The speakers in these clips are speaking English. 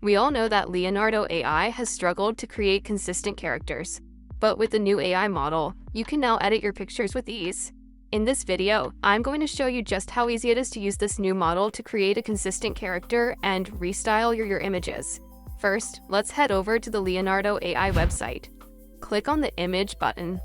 We all know that Leonardo AI has struggled to create consistent characters. But with the new AI model, you can now edit your pictures with ease. In this video, I'm going to show you just how easy it is to use this new model to create a consistent character and restyle your images. First, let's head over to the Leonardo AI website. Click on the Image button.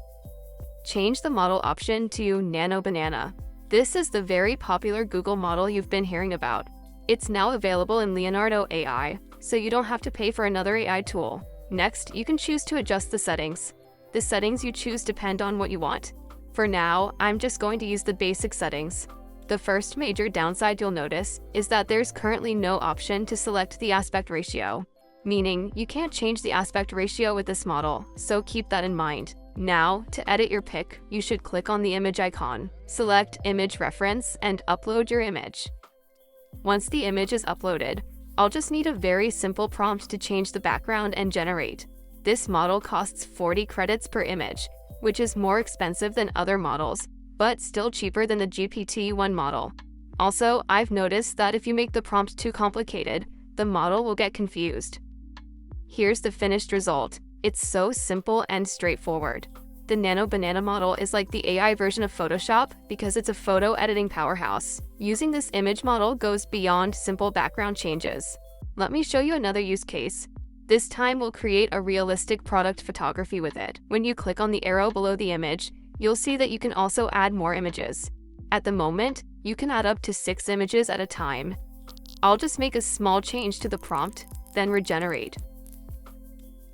Change the model option to Nano Banana. This is the very popular Google model you've been hearing about. It's now available in Leonardo AI, so you don't have to pay for another AI tool. Next, you can choose to adjust the settings. The settings you choose depend on what you want. For now, I'm just going to use the basic settings. The first major downside you'll notice is that there's currently no option to select the aspect ratio, meaning you can't change the aspect ratio with this model, so keep that in mind. Now, to edit your pic, you should click on the image icon, select Image Reference, and upload your image. Once the image is uploaded, I'll just need a very simple prompt to change the background and generate. This model costs 40 credits per image, which is more expensive than other models, but still cheaper than the GPT-1 model. Also, I've noticed that if you make the prompt too complicated, the model will get confused. Here's the finished result. It's so simple and straightforward. The Nano Banana model is like the AI version of Photoshop because it's a photo editing powerhouse. Using this image model goes beyond simple background changes. Let me show you another use case. This time we'll create a realistic product photography with it. When you click on the arrow below the image, you'll see that you can also add more images. At the moment, you can add up to 6 images at a time. I'll just make a small change to the prompt, then regenerate.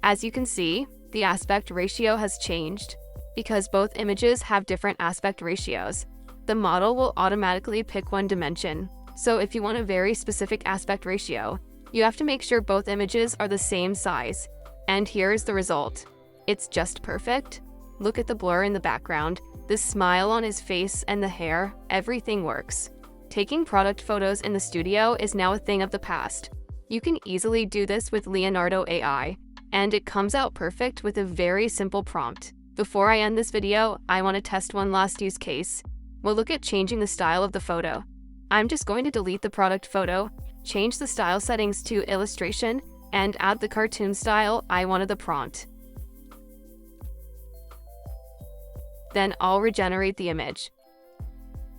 As you can see, the aspect ratio has changed. Because both images have different aspect ratios, the model will automatically pick one dimension. So if you want a very specific aspect ratio, you have to make sure both images are the same size. And here's the result. It's just perfect. Look at the blur in the background, the smile on his face and the hair, everything works. Taking product photos in the studio is now a thing of the past. You can easily do this with Leonardo AI, and it comes out perfect with a very simple prompt. Before I end this video, I want to test one last use case. We'll look at changing the style of the photo. I'm just going to delete the product photo, change the style settings to illustration, and add the cartoon style I wanted the prompt. Then I'll regenerate the image.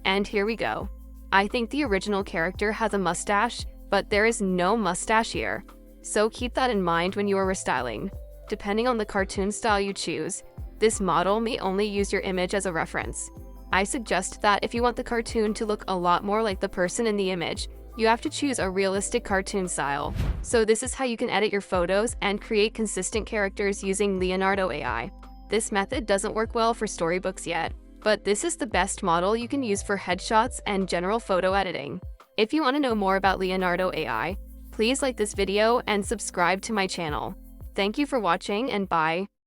And here we go. I think the original character has a mustache, but there is no mustache here. So keep that in mind when you are restyling. Depending on the cartoon style you choose, this model may only use your image as a reference. I suggest that if you want the cartoon to look a lot more like the person in the image, you have to choose a realistic cartoon style. So this is how you can edit your photos and create consistent characters using Leonardo AI. This method doesn't work well for storybooks yet, but this is the best model you can use for headshots and general photo editing. If you want to know more about Leonardo AI, please like this video and subscribe to my channel. Thank you for watching, and bye.